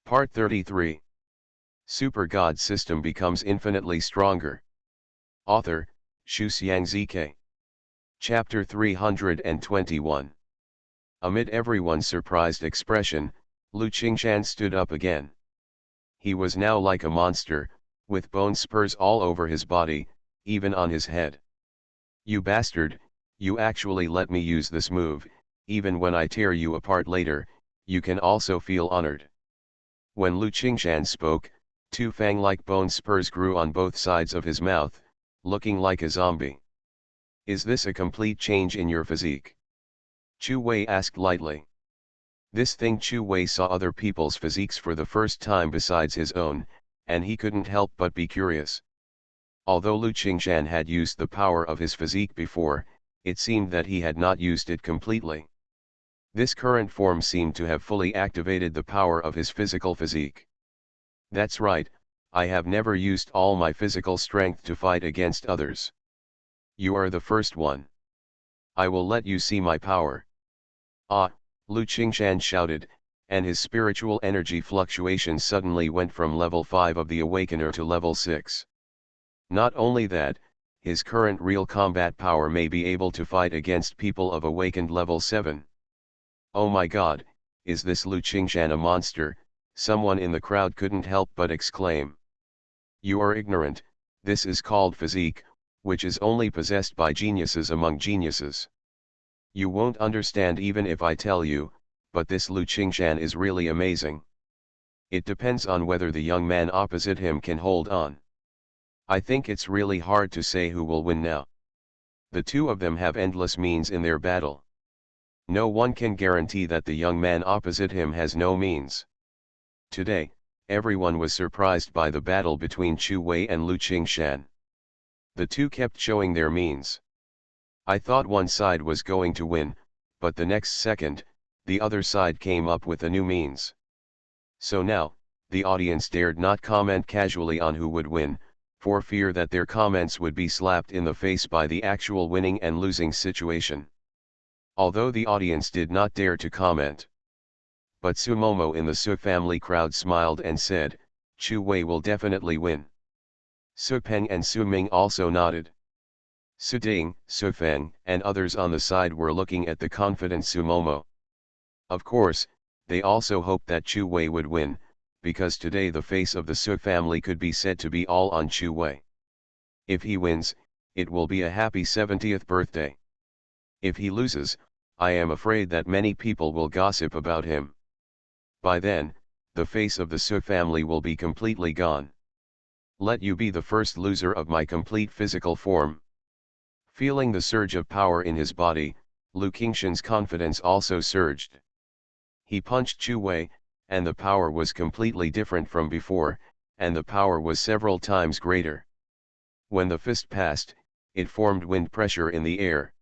Part 33. Super God System becomes infinitely stronger. Author, Shuxiang ZK. Chapter 321. Amid everyone's surprised expression, Lu Qingshan stood up again. He was now like a monster, with bone spurs all over his body, even on his head. You bastard, you actually let me use this move, even when I tear you apart later, you can also feel honored. When Lu Qingshan spoke, two fang-like bone spurs grew on both sides of his mouth, looking like a zombie. Is this a complete change in your physique? Chu Wei asked lightly. This thing Chu Wei saw other people's physiques for the first time besides his own, and he couldn't help but be curious. Although Lu Qingshan had used the power of his physique before, it seemed that he had not used it completely. This current form seemed to have fully activated the power of his physical physique. That's right, I have never used all my physical strength to fight against others. You are the first one. I will let you see my power. Ah, Lu Qingshan shouted, and his spiritual energy fluctuation suddenly went from level 5 of the Awakener to level 6. Not only that, his current real combat power may be able to fight against people of awakened level 7. Oh my god, is this Lu Qingshan a monster? Someone in the crowd couldn't help but exclaim. You are ignorant, this is called physique, which is only possessed by geniuses among geniuses. You won't understand even if I tell you, but this Lu Qingshan is really amazing. It depends on whether the young man opposite him can hold on. I think it's really hard to say who will win now. The two of them have endless means in their battle. No one can guarantee that the young man opposite him has no means. Today, everyone was surprised by the battle between Chu Wei and Lu Qingshan. The two kept showing their means. I thought one side was going to win, but the next second, the other side came up with a new means. So now, the audience dared not comment casually on who would win, for fear that their comments would be slapped in the face by the actual winning and losing situation. Although the audience did not dare to comment. But Su Momo in the Su family crowd smiled and said, Chu Wei will definitely win. Su Peng and Su Ming also nodded. Su Ding, Su Feng, and others on the side were looking at the confident Su Momo. Of course, they also hoped that Chu Wei would win, because today the face of the Su family could be said to be all on Chu Wei. If he wins, it will be a happy 70th birthday. If he loses, I am afraid that many people will gossip about him. By then, the face of the Su family will be completely gone. Let you be the first loser of my complete physical form. Feeling the surge of power in his body, Lu Qingshan's confidence also surged. He punched Chu Wei, and the power was completely different from before, and the power was several times greater. When the fist passed, it formed wind pressure in the air.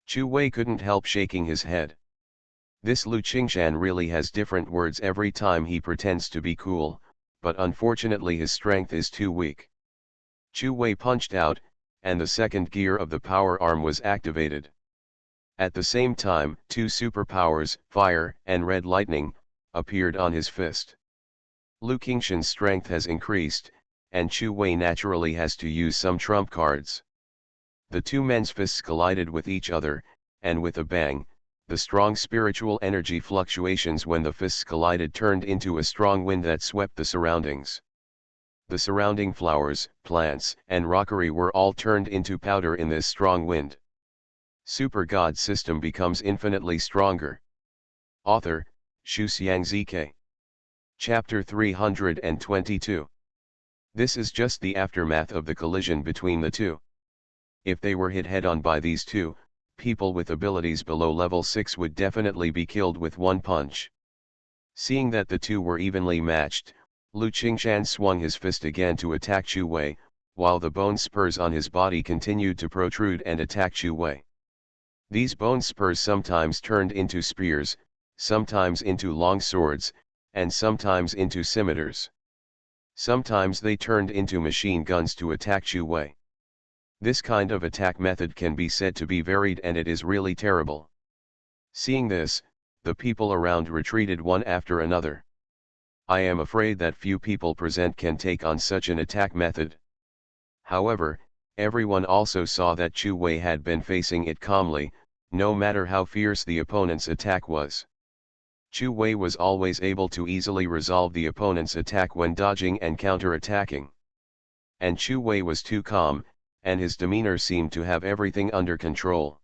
Chu Wei couldn't help shaking his head. This Lu Qingshan really has different words every time he pretends to be cool, but unfortunately his strength is too weak. Chu Wei punched out, and the second gear of the power arm was activated. At the same time, two superpowers, fire and red lightning, appeared on his fist. Lu Qingshan's strength has increased, and Chu Wei naturally has to use some trump cards. The two men's fists collided with each other, and with a bang, the strong spiritual energy fluctuations when the fists collided turned into a strong wind that swept the surroundings. The surrounding flowers, plants, and rockery were all turned into powder in this strong wind. Super God System becomes infinitely stronger. Author, Shuxiang ZK. Chapter 322. This is just the aftermath of the collision between the two. If they were hit head-on by these two, people with abilities below level 6 would definitely be killed with one punch. Seeing that the two were evenly matched, Lu Qingshan swung his fist again to attack Chu Wei, while the bone spurs on his body continued to protrude and attack Chu Wei. These bone spurs sometimes turned into spears, sometimes into long swords, and sometimes into scimitars. Sometimes they turned into machine guns to attack Chu Wei. This kind of attack method can be said to be varied, and it is really terrible. Seeing this, the people around retreated one after another. I am afraid that few people present can take on such an attack method. However, everyone also saw that Chu Wei had been facing it calmly, no matter how fierce the opponent's attack was. Chu Wei was always able to easily resolve the opponent's attack when dodging and counter-attacking. And Chu Wei was too calm, and his demeanor seemed to have everything under control.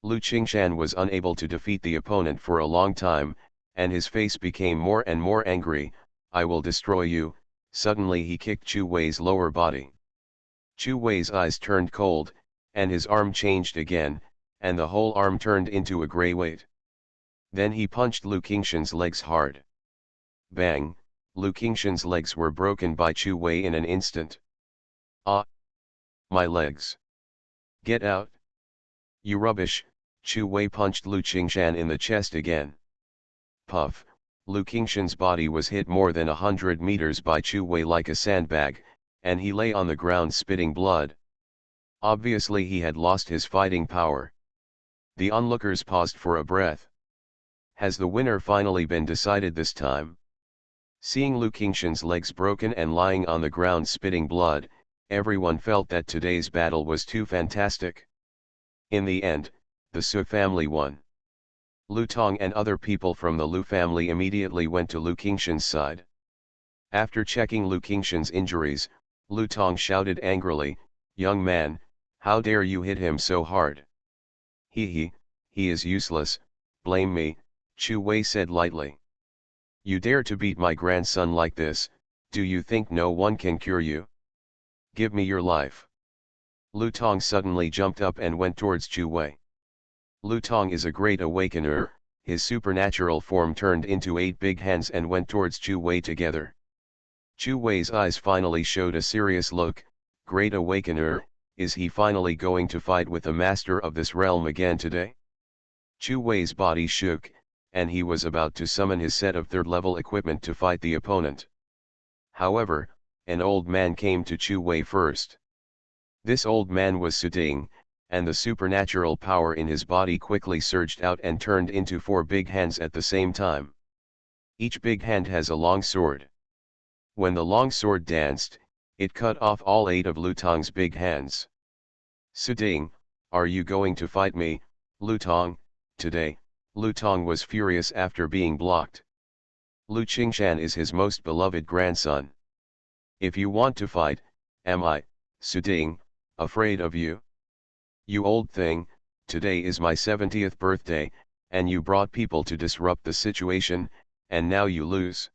Lu Qingshan was unable to defeat the opponent for a long time, and his face became more and more angry. I will destroy you. Suddenly he kicked Chu Wei's lower body. Chu Wei's eyes turned cold, and his arm changed again, and the whole arm turned into a grey weight. Then he punched Lu Qingshan's legs hard. Bang! Lu Qingshan's legs were broken by Chu Wei in an instant. Ah! My legs! Get out! You rubbish! Chu Wei punched Lu Qingshan in the chest again. Puff! Lu Qingshan's body was hit more than 100 meters by Chu Wei like a sandbag, and he lay on the ground spitting blood. Obviously he had lost his fighting power. The onlookers paused for a breath. Has the winner finally been decided this time? Seeing Lu Qingshan's legs broken and lying on the ground spitting blood, everyone felt that today's battle was too fantastic. In the end, the Su family won. Lu Tong and other people from the Lu family immediately went to Lu Qingshan's side. After checking Lu Qingshan's injuries, Lu Tong shouted angrily, "Young man, how dare you hit him so hard?" He is useless, blame me," Chu Wei said lightly. "You dare to beat my grandson like this, do you think no one can cure you? Give me your life." Lu Tong suddenly jumped up and went towards Chu Wei. Lu Tong is a great awakener, his supernatural form turned into 8 big hands and went towards Chu Wei together. Chu Wei's eyes finally showed a serious look. Great awakener, is he finally going to fight with the master of this realm again today? Chu Wei's body shook, and he was about to summon his set of third-level equipment to fight the opponent. However, an old man came to Chu Wei first. This old man was Suding, and the supernatural power in his body quickly surged out and turned into 4 big hands at the same time. Each big hand has a long sword. When the long sword danced, it cut off all 8 of Lu Tong's big hands. "Suding, are you going to fight me, Lu Tong, today?" Lu Tong was furious after being blocked. Lu Qingshan is his most beloved grandson. "If you want to fight, am I, Suding, afraid of you? You old thing, today is my 70th birthday, and you brought people to disrupt the situation, and now you lose.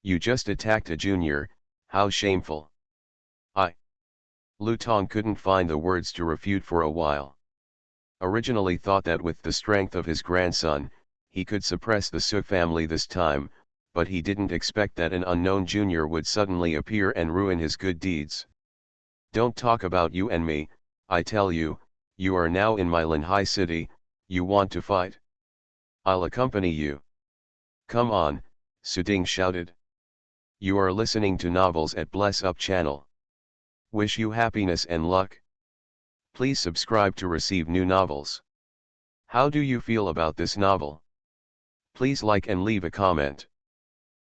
You just attacked a junior, how shameful." Lu Tong couldn't find the words to refute for a while. Originally thought that with the strength of his grandson, he could suppress the Su family this time, but he didn't expect that an unknown junior would suddenly appear and ruin his good deeds. "Don't talk about you and me, I tell you, you are now in my Linhai city, you want to fight? I'll accompany you." "Come on," Suding shouted. You are listening to Novels at Bless Up channel. Wish you happiness and luck. Please subscribe to receive new novels. How do you feel about this novel? Please like and leave a comment.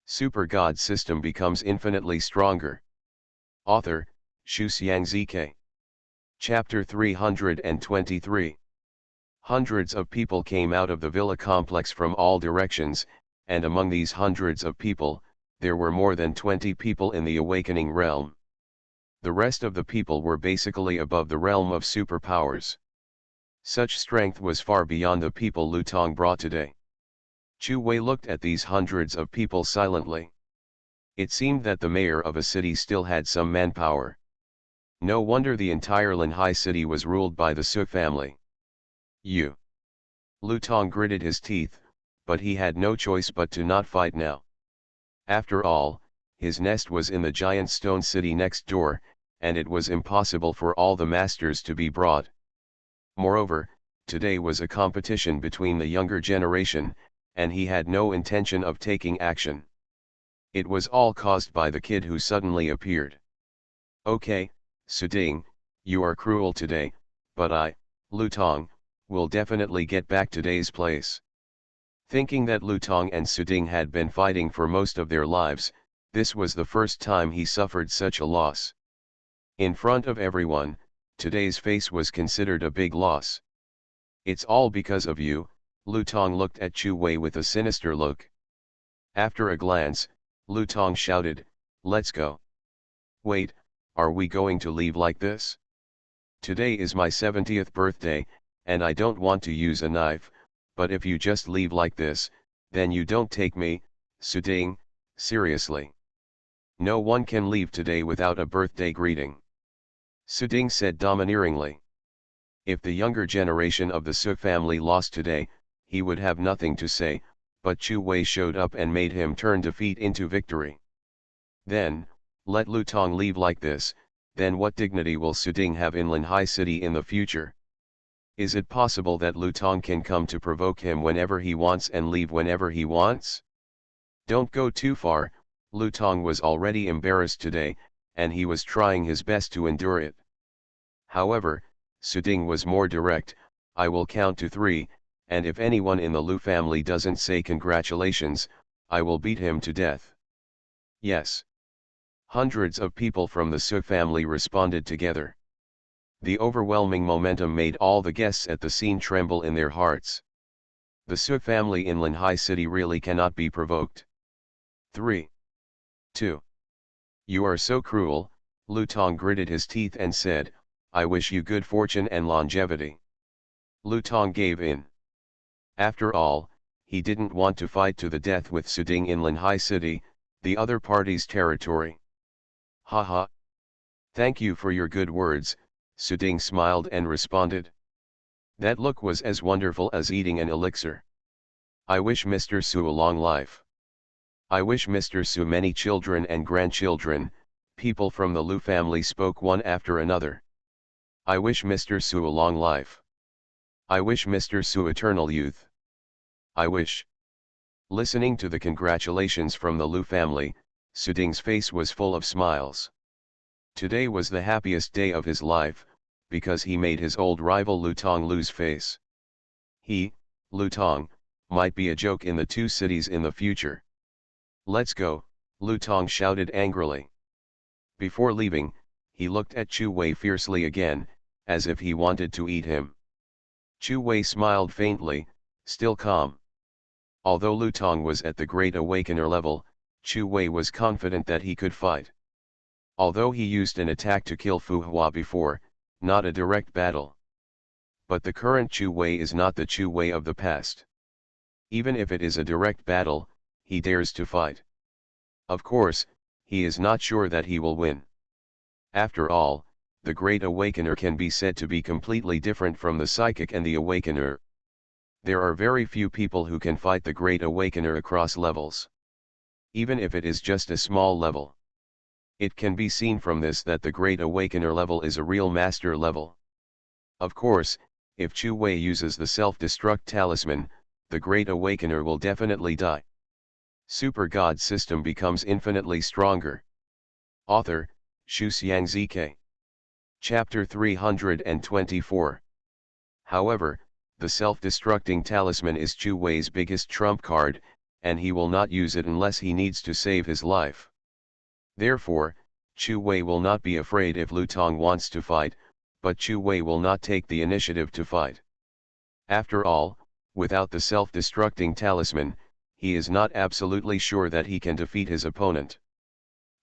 Super God system becomes infinitely stronger. Author, Shu Xiangzike. Chapter 323. Hundreds of people came out of the villa complex from all directions, and among these hundreds of people, there were more than 20 people in the awakening realm. The rest of the people were basically above the realm of superpowers. Such strength was far beyond the people Lu Tong brought today. Chu Wei looked at these hundreds of people silently. It seemed that the mayor of a city still had some manpower. No wonder the entire Linhai city was ruled by the Su family. Lu Tong gritted his teeth, but he had no choice but to not fight now. After all, his nest was in the giant stone city next door, and it was impossible for all the masters to be brought. Moreover, today was a competition between the younger generation, and he had no intention of taking action. It was all caused by the kid who suddenly appeared. "Okay, Suding, you are cruel today, but I, Lu Tong, will definitely get back today's place." Thinking that Lutong and Suding had been fighting for most of their lives, this was the first time he suffered such a loss. In front of everyone, today's face was considered a big loss. "It's all because of you," Lutong looked at Chu Wei with a sinister look. After a glance, Lutong shouted, "Let's go." "Wait, are we going to leave like this? Today is my 70th birthday, and I don't want to use a knife, but if you just leave like this, then you don't take me, Suding, seriously. No one can leave today without a birthday greeting," Suding said domineeringly. If the younger generation of the Su family lost today, he would have nothing to say, but Chu Wei showed up and made him turn defeat into victory. Then, let Lutong leave like this, then what dignity will Suding have in Linhai City in the future? Is it possible that Lutong can come to provoke him whenever he wants and leave whenever he wants? Don't go too far. Lutong was already embarrassed today, and he was trying his best to endure it. However, Suding was more direct. "I will count to 3, and if anyone in the Lu family doesn't say congratulations, I will beat him to death." Yes. Hundreds of people from the Su family responded together. The overwhelming momentum made all the guests at the scene tremble in their hearts. The Su family in Linhai City really cannot be provoked. 3. 2. "You are so cruel," Lutong gritted his teeth and said, "I wish you good fortune and longevity." Lutong gave in. After all, he didn't want to fight to the death with Suding in Linhai City, the other party's territory. "Haha. Thank you for your good words," Suding smiled and responded. That look was as wonderful as eating an elixir. "I wish Mr. Su a long life. I wish Mr. Su many children and grandchildren," people from the Lu family spoke one after another. "I wish Mr. Su a long life. I wish Mr. Su eternal youth. I wish." Listening to the congratulations from the Lu family, Suding's face was full of smiles. Today was the happiest day of his life, because he made his old rival Lutong lose face. He, Lutong, might be a joke in the two cities in the future. "Let's go," Lutong shouted angrily. Before leaving, he looked at Chu Wei fiercely again, as if he wanted to eat him. Chu Wei smiled faintly, still calm. Although Lutong was at the Great Awakener level, Chu Wei was confident that he could fight. Although he used an attack to kill Fu Hua before, not a direct battle. But the current Chu Wei is not the Chu Wei of the past. Even if it is a direct battle, he dares to fight. Of course, he is not sure that he will win. After all, the Great Awakener can be said to be completely different from the Psychic and the Awakener. There are very few people who can fight the Great Awakener across levels. Even if it is just a small level. It can be seen from this that the Great Awakener level is a real master level. Of course, if Chu Wei uses the self-destruct talisman, the Great Awakener will definitely die. Super God system becomes infinitely stronger. Author, Shu Xiangzike. Chapter 324. However, the self-destructing talisman is Chu Wei's biggest trump card, and he will not use it unless he needs to save his life. Therefore, Chu Wei will not be afraid if Lutong wants to fight, but Chu Wei will not take the initiative to fight. After all, without the self-destructing talisman, he is not absolutely sure that he can defeat his opponent.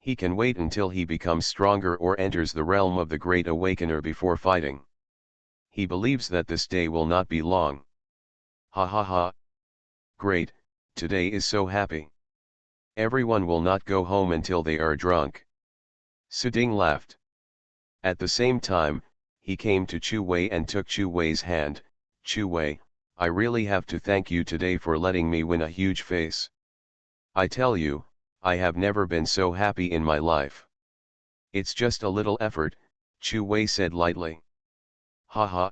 He can wait until he becomes stronger or enters the realm of the Great Awakener before fighting. He believes that this day will not be long. Ha ha ha. Great, today is so happy. Everyone will not go home until they are drunk. Suding laughed. At the same time, he came to Chu Wei and took Chu Wei's hand. "Chu Wei, I really have to thank you today for letting me win a huge face. I tell you, I have never been so happy in my life." "It's just a little effort," Chu Wei said lightly. "Ha ha.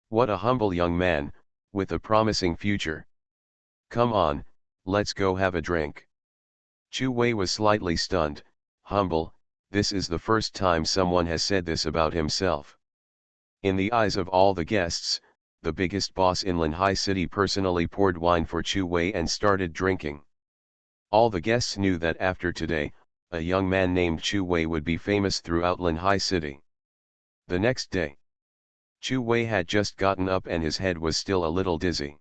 What a humble young man, with a promising future. Come on, let's go have a drink." Chu Wei was slightly stunned. Humble, this is the first time someone has said this about himself. In the eyes of all the guests, the biggest boss in Linhai City, personally poured wine for Chu Wei and started drinking. All the guests knew that after today, a young man named Chu Wei would be famous throughout Linhai City. The next day, Chu Wei had just gotten up and his head was still a little dizzy.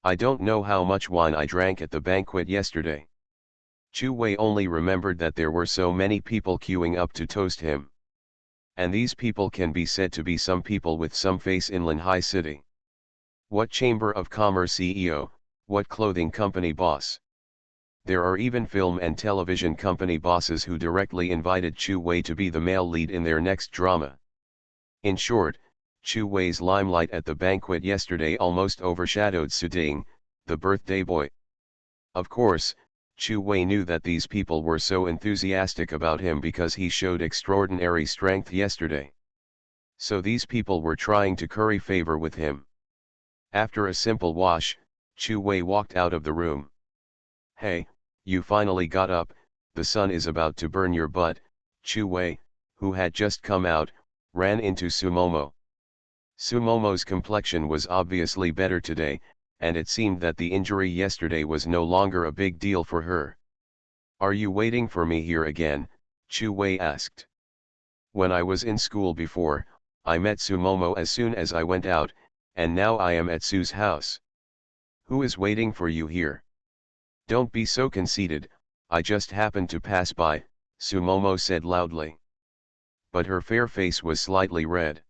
I don't know how much wine I drank at the banquet yesterday. Chu Wei only remembered that there were so many people queuing up to toast him. And these people can be said to be some people with some face in Linhai City. What Chamber of Commerce CEO, what clothing company boss. There are even film and television company bosses who directly invited Chu Wei to be the male lead in their next drama. In short, Chu Wei's limelight at the banquet yesterday almost overshadowed Su Ding, the birthday boy. Of course, Chu Wei knew that these people were so enthusiastic about him because he showed extraordinary strength yesterday. So these people were trying to curry favor with him. After a simple wash, Chu Wei walked out of the room. "Hey, you finally got up, the sun is about to burn your butt." Chu Wei, who had just come out, ran into Sumomo. Sumomo's complexion was obviously better today, and it seemed that the injury yesterday was no longer a big deal for her. "Are you waiting for me here again?" Chu Wei asked. "When I was in school before, I met Sumomo as soon as I went out, and now I am at Su's house. Who is waiting for you here?" "Don't be so conceited, I just happened to pass by," Sumomo said loudly. But her fair face was slightly red.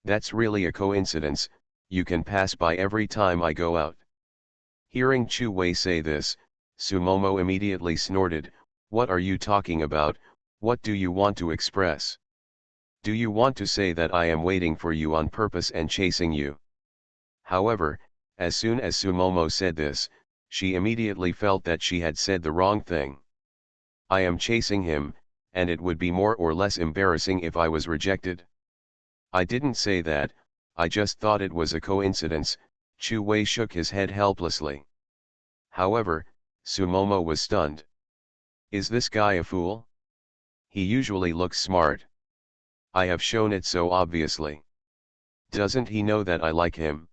"That's really a coincidence, you can pass by every time I go out." Hearing Chu Wei say this, Sumomo immediately snorted, "What are you talking about? What do you want to express? Do you want to say that I am waiting for you on purpose and chasing you?" However, as soon as Sumomo said this, she immediately felt that she had said the wrong thing. "I am chasing him, and it would be more or less embarrassing if I was rejected." "I didn't say that, I just thought it was a coincidence." Chu Wei shook his head helplessly. However, Sumomo was stunned. "Is this guy a fool? He usually looks smart. I have shown it so obviously. Doesn't he know that I like him?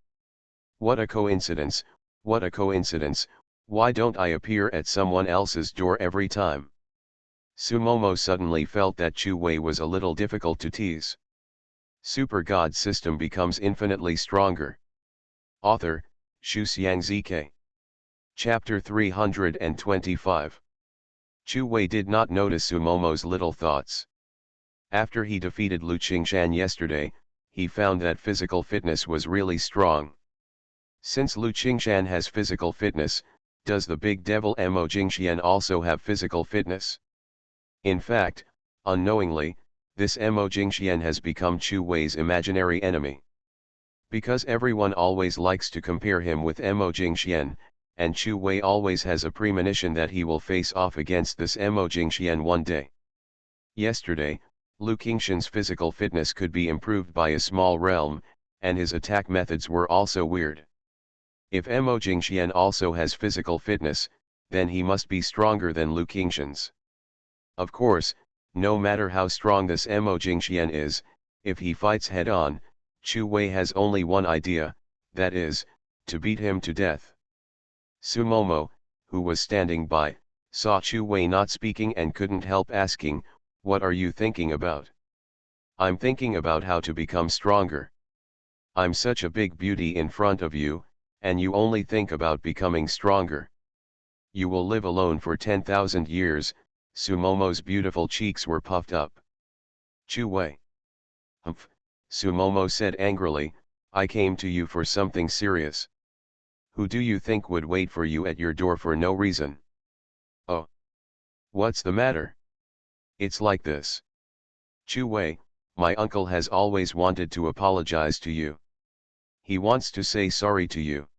What a coincidence, what a coincidence, why don't I appear at someone else's door every time?" Sumomo suddenly felt that Chu Wei was a little difficult to tease. Super God System becomes infinitely stronger. Author, Shuxiang ZK. Chapter 325. Chu Wei did not notice Sumomo's little thoughts. After he defeated Lu Qingshan yesterday, he found that physical fitness was really strong. Since Lu Qingshan has physical fitness, does the big devil Mo Jingxian also have physical fitness? In fact, unknowingly, this Mo Jingxian has become Chu Wei's imaginary enemy. Because everyone always likes to compare him with Mo Jingxian, and Chu Wei always has a premonition that he will face off against this Mo Jingxian one day. Yesterday, Lu Qingshan's physical fitness could be improved by a small realm, and his attack methods were also weird. If Mo Jingxian also has physical fitness, then he must be stronger than Lu Qingshan's. Of course, no matter how strong this Mo Jingxian is, if he fights head-on, Chu Wei has only one idea, that is, to beat him to death. Sumomo, who was standing by, saw Chu Wei not speaking and couldn't help asking, "What are you thinking about?" "I'm thinking about how to become stronger." "I'm such a big beauty in front of you, and you only think about becoming stronger. You will live alone for 10,000 years, Sumomo's beautiful cheeks were puffed up. "Chu Wei." "Humph," Sumomo said angrily, "I came to you for something serious. Who do you think would wait for you at your door for no reason?" "Oh. What's the matter?" "It's like this. Chu Wei, my uncle has always wanted to apologize to you. He wants to say sorry to you."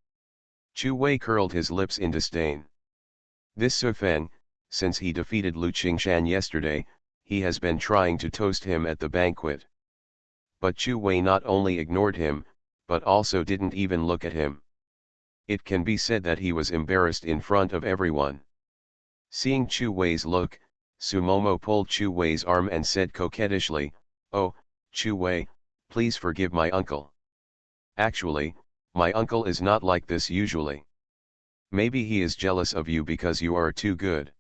Chu Wei curled his lips in disdain. This Su Feng, since he defeated Lu Qingshan yesterday, he has been trying to toast him at the banquet. But Chu Wei not only ignored him, but also didn't even look at him. It can be said that he was embarrassed in front of everyone. Seeing Chu Wei's look, Sumomo pulled Chu Wei's arm and said coquettishly, "Oh, Chu Wei, please forgive my uncle. Actually, my uncle is not like this usually. Maybe he is jealous of you because you are too good.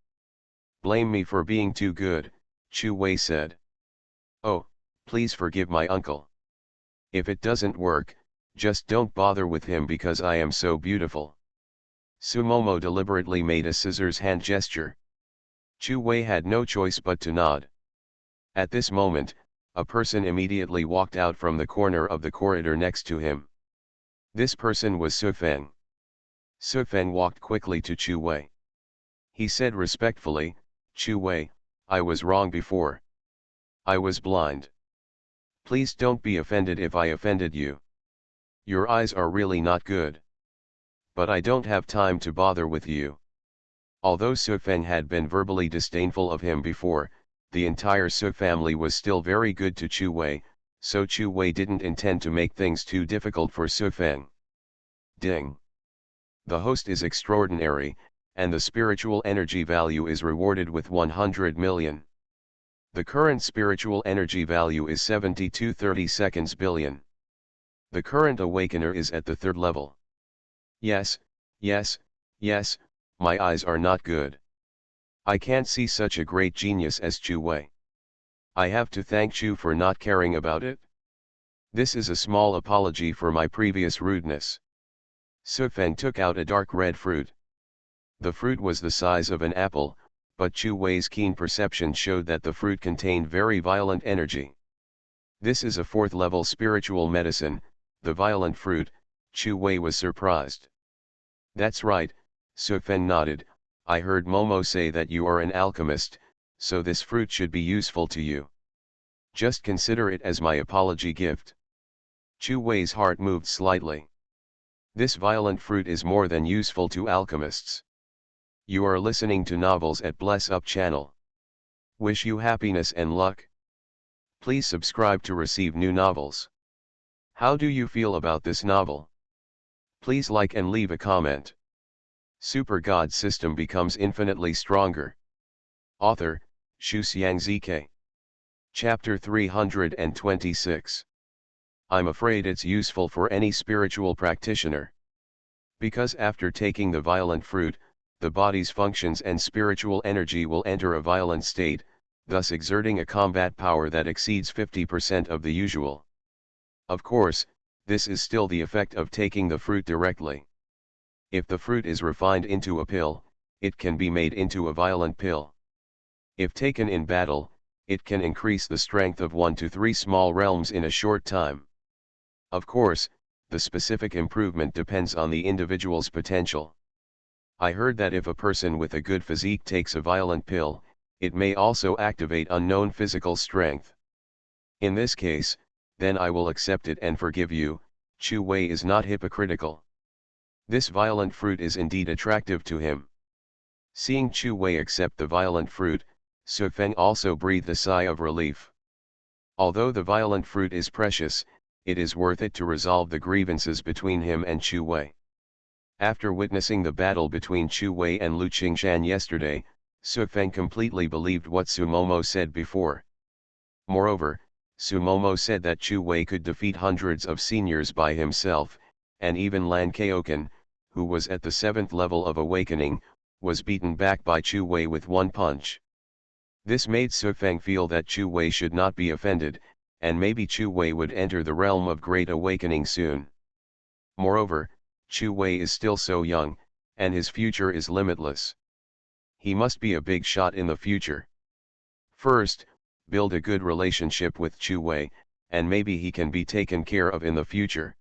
Blame me for being too good, Chu Wei said. Oh, please forgive my uncle. If it doesn't work, just don't bother with him because I am so beautiful. Sumomo deliberately made a scissors hand gesture. Chu Wei had no choice but to nod. At this moment, a person immediately walked out from the corner of the corridor next to him. This person was Sufeng. Sufeng walked quickly to Chu Wei. He said respectfully, Chu Wei, I was wrong before. I was blind. Please don't be offended if I offended you. Your eyes are really not good. But I don't have time to bother with you. Although Sufeng had been verbally disdainful of him before, the entire Su family was still very good to Chu Wei, so Chu Wei didn't intend to make things too difficult for Sufeng. Ding! The host is extraordinary, and the spiritual energy value is rewarded with 100 million. The current spiritual energy value is 72 billion. The current awakener is at the 3rd level. Yes, yes, yes, my eyes are not good. I can't see such a great genius as Chu Wei. I have to thank Chu for not caring about it. This is a small apology for my previous rudeness. Sufeng took out a dark red fruit. The fruit was the size of an apple, but Chu Wei's keen perception showed that the fruit contained very violent energy. This is a 4th level spiritual medicine, the violent fruit. Chu Wei was surprised. That's right, Sufeng nodded, I heard Momo say that you are an alchemist, so this fruit should be useful to you. Just consider it as my apology gift. Chu Wei's heart moved slightly. This violent fruit is more than useful to alchemists. You are listening to Novels at Bless Up channel. Wish you happiness and luck. Please subscribe to receive new novels. How do you feel about this novel? Please like and leave a comment. Super God system becomes infinitely stronger. Author, Xu Xiangzike. Chapter 326. I'm afraid it's useful for any spiritual practitioner. Because after taking the violent fruit, the body's functions and spiritual energy will enter a violent state, thus exerting a combat power that exceeds 50% of the usual. Of course, this is still the effect of taking the fruit directly. If the fruit is refined into a pill, it can be made into a violent pill. If taken in battle, it can increase the strength of 1 to 3 small realms in a short time. Of course, the specific improvement depends on the individual's potential. I heard that if a person with a good physique takes a violent pill, it may also activate unknown physical strength. In this case, then I will accept it and forgive you. Chu Wei is not hypocritical. This violent fruit is indeed attractive to him. Seeing Chu Wei accept the violent fruit, Sufeng also breathed a sigh of relief. Although the violent fruit is precious, it is worth it to resolve the grievances between him and Chu Wei. After witnessing the battle between Chu Wei and Lu Qingshan yesterday, Sufeng completely believed what Sumomo said before. Moreover, Sumomo said that Chu Wei could defeat hundreds of seniors by himself, and even Lan Kaoken, who was at the 7th level of awakening, was beaten back by Chu Wei with one punch. This made Sufeng feel that Chu Wei should not be offended, and maybe Chu Wei would enter the realm of great awakening soon. Moreover, Chu Wei is still so young, and his future is limitless. He must be a big shot in the future. First, build a good relationship with Chu Wei, and maybe he can be taken care of in the future.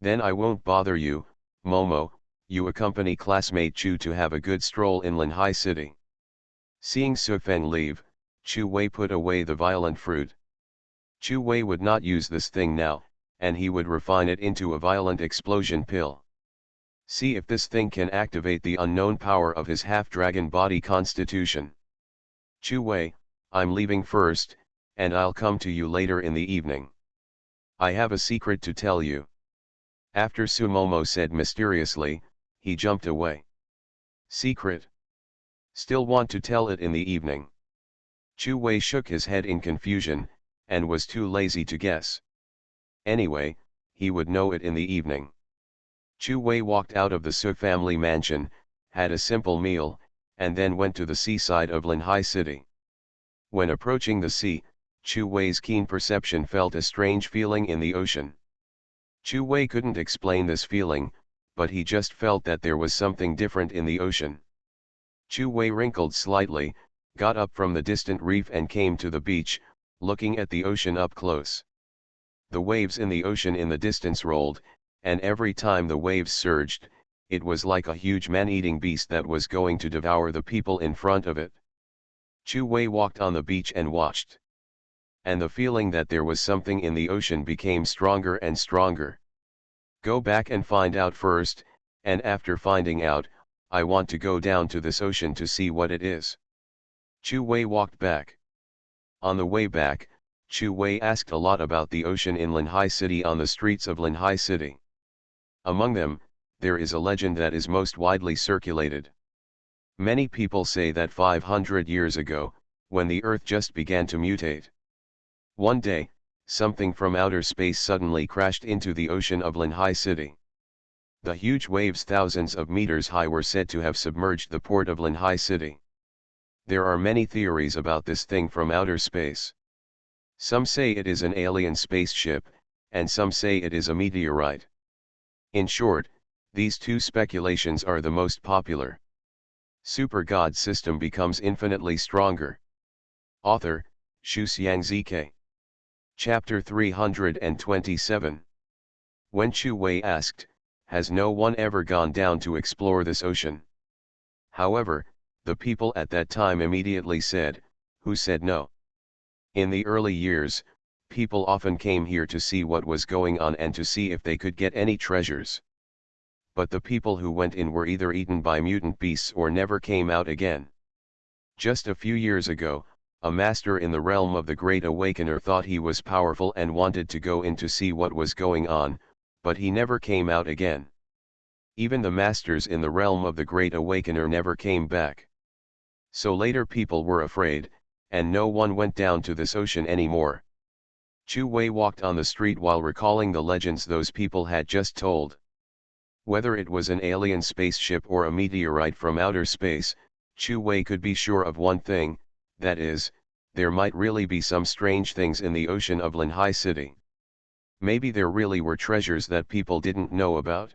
Then I won't bother you, Momo, you accompany classmate Chu to have a good stroll in Linhai City. Seeing Sufeng leave, Chu Wei put away the violent fruit. Chu Wei would not use this thing now, and he would refine it into a violent explosion pill. See if this thing can activate the unknown power of his half-dragon body constitution. Chu Wei, I'm leaving first, and I'll come to you later in the evening. I have a secret to tell you. After Sumomo said mysteriously, he jumped away. Secret? Still want to tell it in the evening? Chu Wei shook his head in confusion, and was too lazy to guess. Anyway, he would know it in the evening. Chu Wei walked out of the Su family mansion, had a simple meal, and then went to the seaside of Linhai City. When approaching the sea, Chu Wei's keen perception felt a strange feeling in the ocean. Chu Wei couldn't explain this feeling, but he just felt that there was something different in the ocean. Chu Wei wrinkled slightly, got up from the distant reef and came to the beach, looking at the ocean up close. The waves in the ocean in the distance rolled, and every time the waves surged, it was like a huge man-eating beast that was going to devour the people in front of it. Chu Wei walked on the beach and watched. And the feeling that there was something in the ocean became stronger and stronger. Go back and find out first, and after finding out, I want to go down to this ocean to see what it is. Chu Wei walked back. On the way back, Chu Wei asked a lot about the ocean in Linhai City on the streets of Linhai City. Among them, there is a legend that is most widely circulated. Many people say that 500 years ago, when the Earth just began to mutate, one day, something from outer space suddenly crashed into the ocean of Linhai City. The huge waves thousands of meters high were said to have submerged the port of Linhai City. There are many theories about this thing from outer space. Some say it is an alien spaceship, and some say it is a meteorite. In short, these two speculations are the most popular. Super God system becomes infinitely stronger. Author, Xu Xiangzike. Chapter 327. When Chu Wei asked, "Has no one ever gone down to explore this ocean?" However, the people at that time immediately said, "Who said no?" In the early years, people often came here to see what was going on and to see if they could get any treasures. But the people who went in were either eaten by mutant beasts or never came out again. Just a few years ago, a master in the realm of the Great Awakener thought he was powerful and wanted to go in to see what was going on, but he never came out again. Even the masters in the realm of the Great Awakener never came back. So later people were afraid, and no one went down to this ocean anymore. Chu Wei walked on the street while recalling the legends those people had just told. Whether it was an alien spaceship or a meteorite from outer space, Chu Wei could be sure of one thing, that is, there might really be some strange things in the ocean of Linhai City. Maybe there really were treasures that people didn't know about.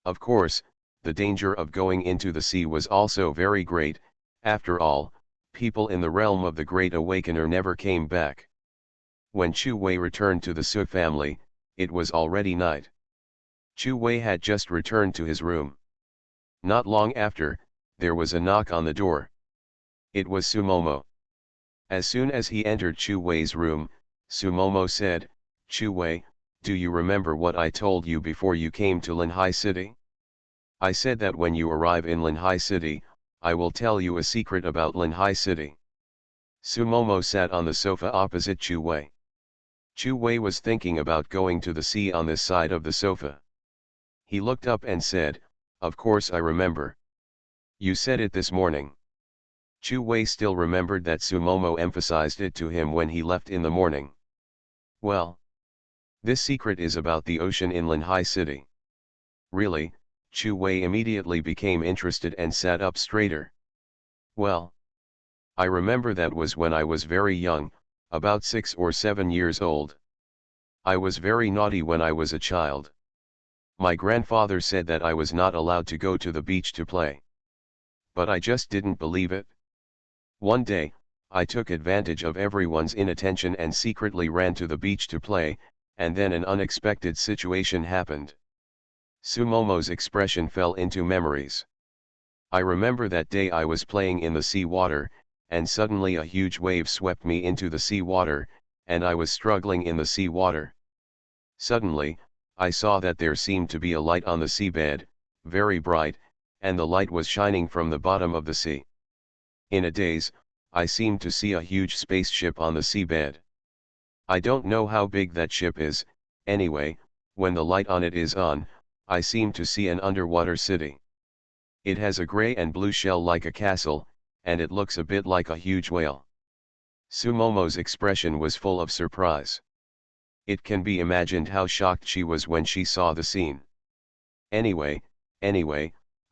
Of course, the danger of going into the sea was also very great. After all, people in the realm of the Great Awakener never came back. When Chu Wei returned to the Su family, it was already night. Chu Wei had just returned to his room. Not long after, there was a knock on the door. It was Sumomo. As soon as he entered Chu Wei's room, Sumomo said, "Chu Wei, do you remember what I told you before you came to Linhai City? I said that when you arrive in Linhai City, I will tell you a secret about Linhai City." Sumomo sat on the sofa opposite Chu Wei. Chu Wei was thinking about going to the sea on this side of the sofa. He looked up and said, "Of course I remember. You said it this morning." Chu Wei still remembered that Sumomo emphasized it to him when he left in the morning. "Well, this secret is about the ocean in Linhai City." "Really?" Chu Wei immediately became interested and sat up straighter. "Well, I remember that was when I was very young, about 6 or 7 years old. I was very naughty when I was a child. My grandfather said that I was not allowed to go to the beach to play. But I just didn't believe it. One day, I took advantage of everyone's inattention and secretly ran to the beach to play, and then an unexpected situation happened." Sumomo's expression fell into memories. "I remember that day I was playing in the sea water, and suddenly a huge wave swept me into the sea water, and I was struggling in the sea water. Suddenly, I saw that there seemed to be a light on the seabed, very bright, and the light was shining from the bottom of the sea. In a daze, I seemed to see a huge spaceship on the seabed. I don't know how big that ship is, anyway, when the light on it is on, I seem to see an underwater city. It has a gray and blue shell like a castle, and it looks a bit like a huge whale." Sumomo's expression was full of surprise. It can be imagined how shocked she was when she saw the scene. Anyway,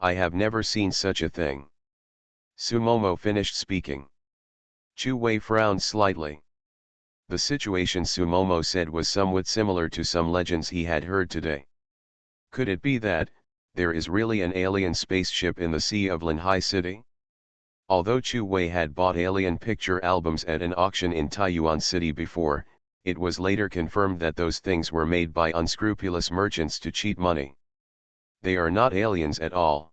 I have never seen such a thing. Sumomo finished speaking. Chu Wei frowned slightly. The situation Sumomo said was somewhat similar to some legends he had heard today. Could it be that there is really an alien spaceship in the sea of Linhai City? Although Chu Wei had bought alien picture albums at an auction in Taiyuan City before, it was later confirmed that those things were made by unscrupulous merchants to cheat money. They are not aliens at all.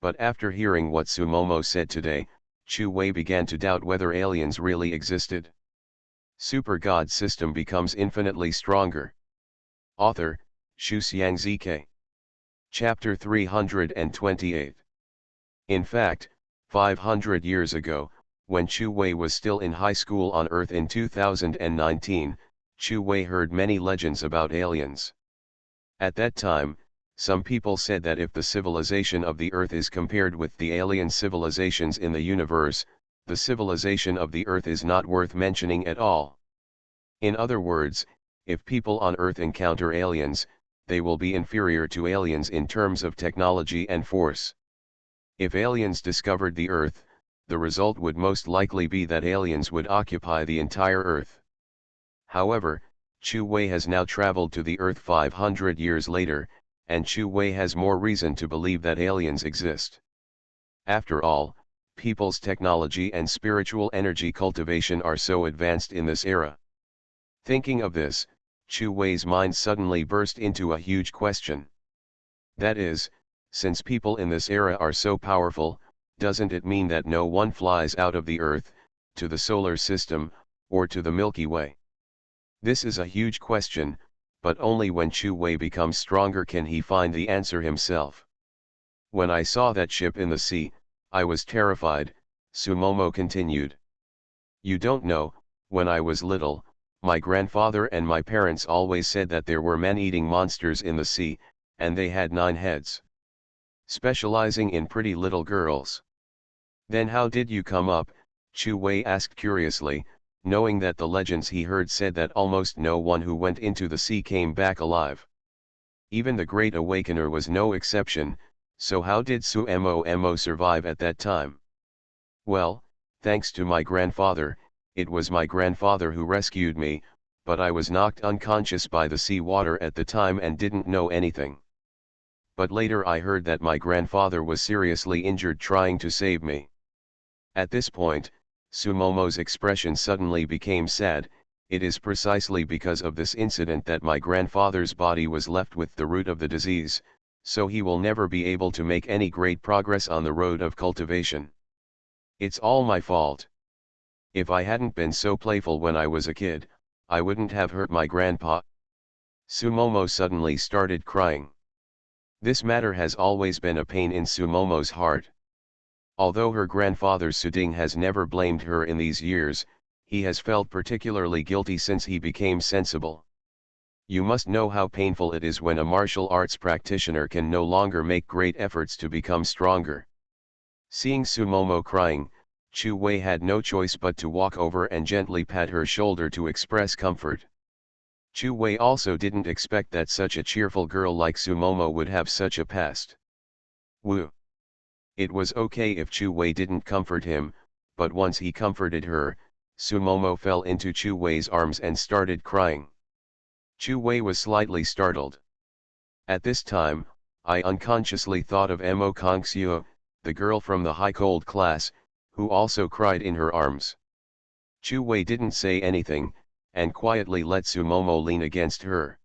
But after hearing what Sumomo said today, Chu Wei began to doubt whether aliens really existed. Super God System becomes infinitely stronger. Author, Xu Xiangzike. Chapter 328. In fact, 500 years ago, when Chu Wei was still in high school on Earth in 2019, Chu Wei heard many legends about aliens. At that time, some people said that if the civilization of the Earth is compared with the alien civilizations in the universe, the civilization of the Earth is not worth mentioning at all. In other words, if people on Earth encounter aliens, they will be inferior to aliens in terms of technology and force. If aliens discovered the Earth, the result would most likely be that aliens would occupy the entire Earth. However, Chu Wei has now traveled to the Earth 500 years later, and Chu Wei has more reason to believe that aliens exist. After all, people's technology and spiritual energy cultivation are so advanced in this era. Thinking of this, Chu Wei's mind suddenly burst into a huge question. That is, since people in this era are so powerful, doesn't it mean that no one flies out of the Earth, to the solar system, or to the Milky Way? This is a huge question, but only when Chu Wei becomes stronger can he find the answer himself. When I saw that ship in the sea, I was terrified, Sumomo continued. You don't know, when I was little, my grandfather and my parents always said that there were man-eating monsters in the sea, and they had 9 heads. Specializing in pretty little girls. Then how did you come up? Chu Wei asked curiously, knowing that the legends he heard said that almost no one who went into the sea came back alive. Even the Great Awakener was no exception, so how did Sumomo survive at that time? Well, thanks to my grandfather, it was my grandfather who rescued me, but I was knocked unconscious by the sea water at the time and didn't know anything. But later I heard that my grandfather was seriously injured trying to save me. At this point, Sumomo's expression suddenly became sad. It is precisely because of this incident that my grandfather's body was left with the root of the disease, so he will never be able to make any great progress on the road of cultivation. It's all my fault. If I hadn't been so playful when I was a kid, I wouldn't have hurt my grandpa. Sumomo suddenly started crying. This matter has always been a pain in Sumomo's heart. Although her grandfather Suding has never blamed her in these years, he has felt particularly guilty since he became sensible. You must know how painful it is when a martial arts practitioner can no longer make great efforts to become stronger. Seeing Sumomo crying, Chu Wei had no choice but to walk over and gently pat her shoulder to express comfort. Chu Wei also didn't expect that such a cheerful girl like Sumomo would have such a past. Woo! It was okay if Chu Wei didn't comfort him, but once he comforted her, Sumomo fell into Chu Wei's arms and started crying. Chu Wei was slightly startled. At this time, I unconsciously thought of Mo Kongxiu, the girl from the high cold class, who also cried in her arms. Chu Wei didn't say anything, and quietly let Sumomo lean against her.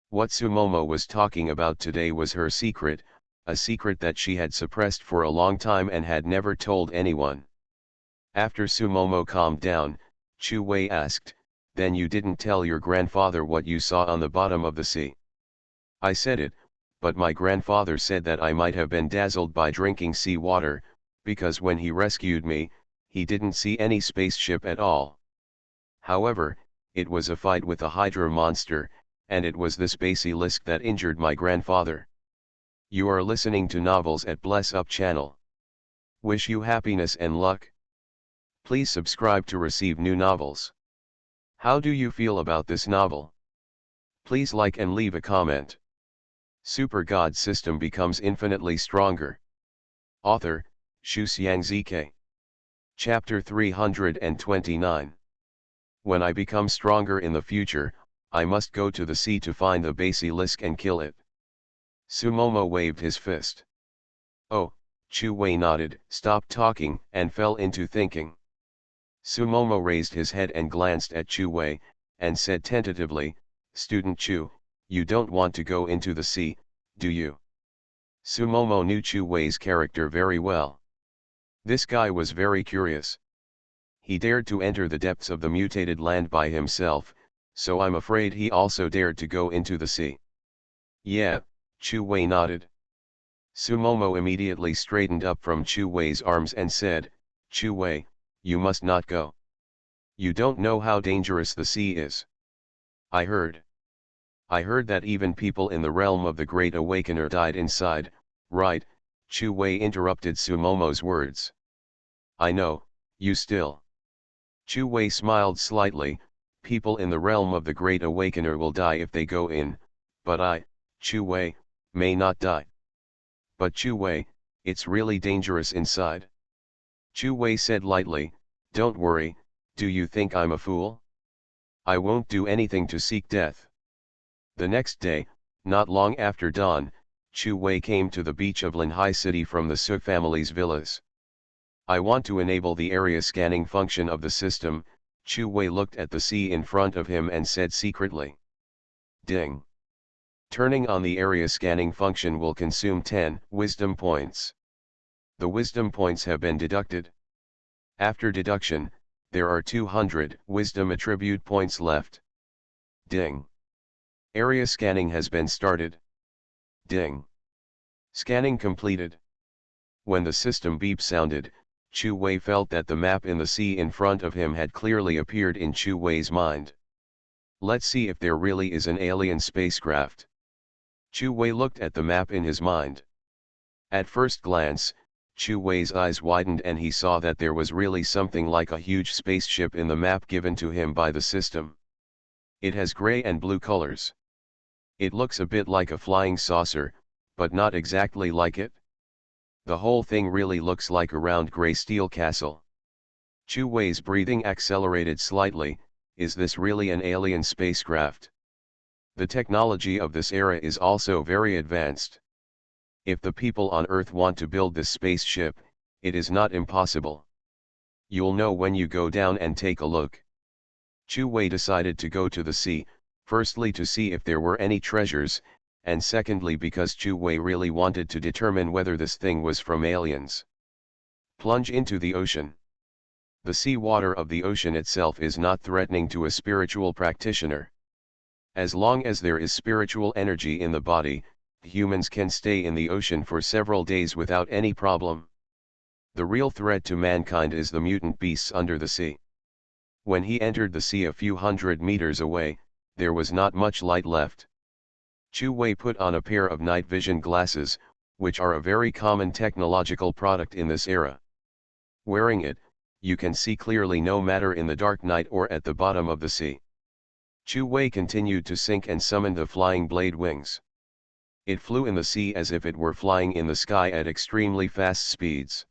What Sumomo was talking about today was her secret, a secret that she had suppressed for a long time and had never told anyone. After Sumomo calmed down, Chu Wei asked, "Then you didn't tell your grandfather what you saw on the bottom of the sea?" I said it, but my grandfather said that I might have been dazzled by drinking sea water, because when he rescued me, he didn't see any spaceship at all. However, it was a fight with a Hydra monster, and it was this basilisk that injured my grandfather. You are listening to Novels at Bless Up channel. Wish you happiness and luck. Please subscribe to receive new novels. How do you feel about this novel? Please like and leave a comment. Super God system becomes infinitely stronger. Author, Xu Xiangzike. Chapter 329. When I become stronger in the future, I must go to the sea to find the basilisk and kill it. Sumomo waved his fist. Oh, Chu Wei nodded, stopped talking, and fell into thinking. Sumomo raised his head and glanced at Chu Wei, and said tentatively, "Student Chu, you don't want to go into the sea, do you?" Sumomo knew Chu Wei's character very well. This guy was very curious. He dared to enter the depths of the mutated land by himself, so I'm afraid he also dared to go into the sea. Yeah, Chu Wei nodded. Sumomo immediately straightened up from Chu Wei's arms and said, "Chu Wei, you must not go. You don't know how dangerous the sea is." I heard that even people in the realm of the Great Awakener died inside, right?" Chu Wei interrupted Sumomo's words. "I know, you still." Chu Wei smiled slightly. "People in the realm of the Great Awakener will die if they go in, but I, Chu Wei, may not die." "But Chu Wei, it's really dangerous inside." Chu Wei said lightly, "Don't worry, do you think I'm a fool? I won't do anything to seek death." The next day, not long after dawn, Chu Wei came to the beach of Linhai City from the Su family's villas. "I want to enable the area scanning function of the system." Chu Wei looked at the sea in front of him and said secretly. Ding. Turning on the area scanning function will consume 10 wisdom points. The wisdom points have been deducted. After deduction, there are 200 wisdom attribute points left. Ding. Area scanning has been started. Ding. Scanning completed. When the system beep sounded, Chu Wei felt that the map in the sea in front of him had clearly appeared in Chu Wei's mind. Let's see if there really is an alien spacecraft. Chu Wei looked at the map in his mind. At first glance, Chu Wei's eyes widened and he saw that there was really something like a huge spaceship in the map given to him by the system. It has gray and blue colors. It looks a bit like a flying saucer, but not exactly like it. The whole thing really looks like a round gray steel castle. Chu Wei's breathing accelerated slightly. Is this really an alien spacecraft? The technology of this era is also very advanced. If the people on Earth want to build this spaceship, it is not impossible. You'll know when you go down and take a look. Chu Wei decided to go to the sea, firstly to see if there were any treasures, and secondly because Chu Wei really wanted to determine whether this thing was from aliens. Plunge into the ocean. The sea water of the ocean itself is not threatening to a spiritual practitioner. As long as there is spiritual energy in the body, humans can stay in the ocean for several days without any problem. The real threat to mankind is the mutant beasts under the sea. When he entered the sea a few hundred meters away, there was not much light left. Chu Wei put on a pair of night vision glasses, which are a very common technological product in this era. Wearing it, you can see clearly no matter in the dark night or at the bottom of the sea. Chu Wei continued to sink and summoned the flying blade wings. It flew in the sea as if it were flying in the sky at extremely fast speeds.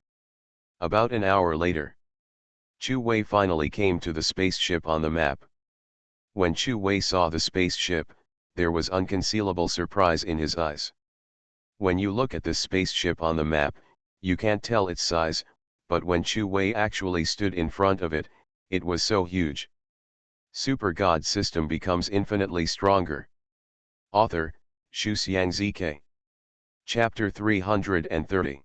About an hour later, Chu Wei finally came to the spaceship on the map. When Chu Wei saw the spaceship, there was unconcealable surprise in his eyes. When you look at this spaceship on the map, you can't tell its size, but when Chu Wei actually stood in front of it, it was so huge. Super God system becomes infinitely stronger. Author, Xu Xiangzike. Chapter 330.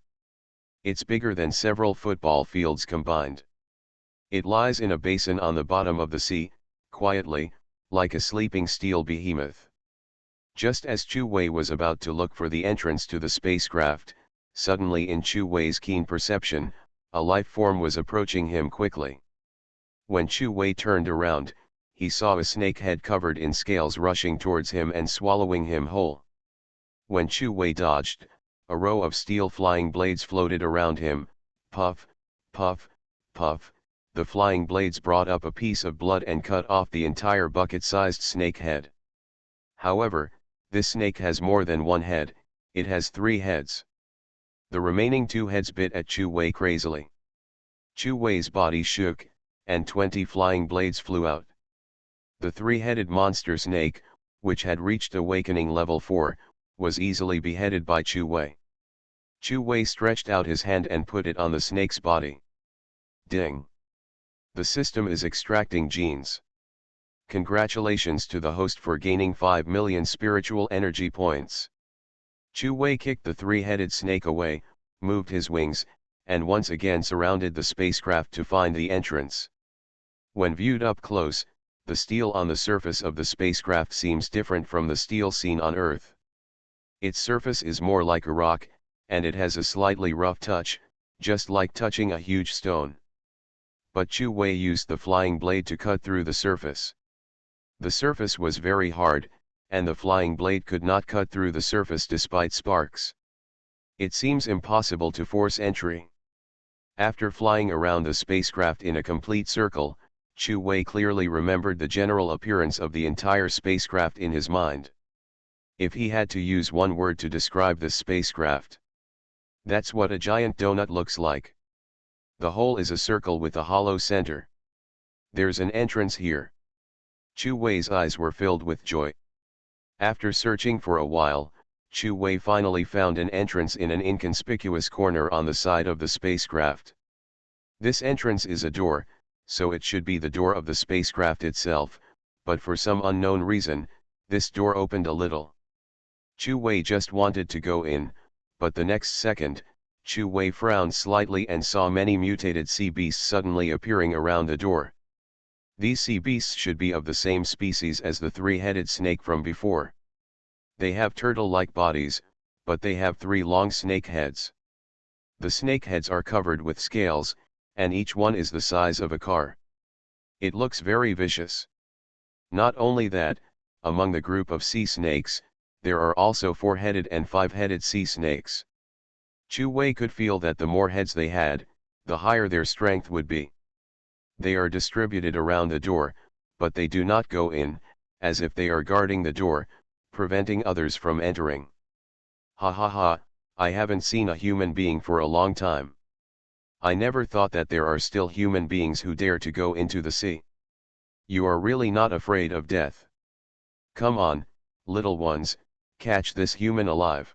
It's bigger than several football fields combined. It lies in a basin on the bottom of the sea, quietly, like a sleeping steel behemoth. Just as Chu Wei was about to look for the entrance to the spacecraft, suddenly in Chu Wei's keen perception, a life form was approaching him quickly. When Chu Wei turned around, he saw a snake head covered in scales rushing towards him and swallowing him whole. When Chu Wei dodged, a row of steel flying blades floated around him. Puff, puff, puff, the flying blades brought up a piece of blood and cut off the entire bucket-sized snake head. However, this snake has more than one head, it has 3 heads. The remaining 2 heads bit at Chu Wei crazily. Chu Wei's body shook, and 20 flying blades flew out. The 3-headed monster snake, which had reached awakening level 4, was easily beheaded by Chu Wei. Chu Wei stretched out his hand and put it on the snake's body. Ding! The system is extracting genes. Congratulations to the host for gaining 5 million spiritual energy points. Chu Wei kicked the 3-headed snake away, moved his wings, and once again surrounded the spacecraft to find the entrance. When viewed up close, the steel on the surface of the spacecraft seems different from the steel seen on Earth. Its surface is more like a rock, and it has a slightly rough touch, just like touching a huge stone. But Chu Wei used the flying blade to cut through the surface. The surface was very hard, and the flying blade could not cut through the surface despite sparks. It seems impossible to force entry. After flying around the spacecraft in a complete circle, Chu Wei clearly remembered the general appearance of the entire spacecraft in his mind. If he had to use one word to describe this spacecraft, that's what a giant donut looks like. The whole is a circle with a hollow center. There's an entrance here. Chu Wei's eyes were filled with joy. After searching for a while, Chu Wei finally found an entrance in an inconspicuous corner on the side of the spacecraft. This entrance is a door, so it should be the door of the spacecraft itself, but for some unknown reason, this door opened a little. Chu Wei just wanted to go in, but the next second, Chu Wei frowned slightly and saw many mutated sea beasts suddenly appearing around the door. These sea beasts should be of the same species as the 3-headed snake from before. They have turtle-like bodies, but they have 3 long snake heads. The snake heads are covered with scales, and each one is the size of a car. It looks very vicious. Not only that, among the group of sea snakes, there are also 4-headed and 5-headed sea snakes. Chu Wei could feel that the more heads they had, the higher their strength would be. They are distributed around the door, but they do not go in, as if they are guarding the door, preventing others from entering. Ha ha ha, I haven't seen a human being for a long time. I never thought that there are still human beings who dare to go into the sea. You are really not afraid of death. Come on, little ones, catch this human alive.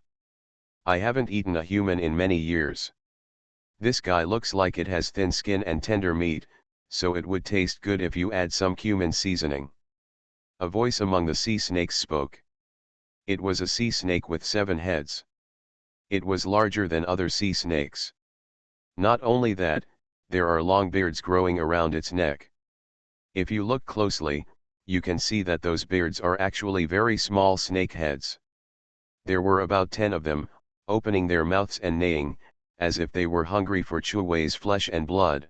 I haven't eaten a human in many years. This guy looks like it has thin skin and tender meat, so it would taste good if you add some cumin seasoning. A voice among the sea snakes spoke. It was a sea snake with 7 heads. It was larger than other sea snakes. Not only that, there are long beards growing around its neck. If you look closely, you can see that those beards are actually very small snake heads. There were about 10 of them, opening their mouths and neighing, as if they were hungry for Chu Wei's flesh and blood.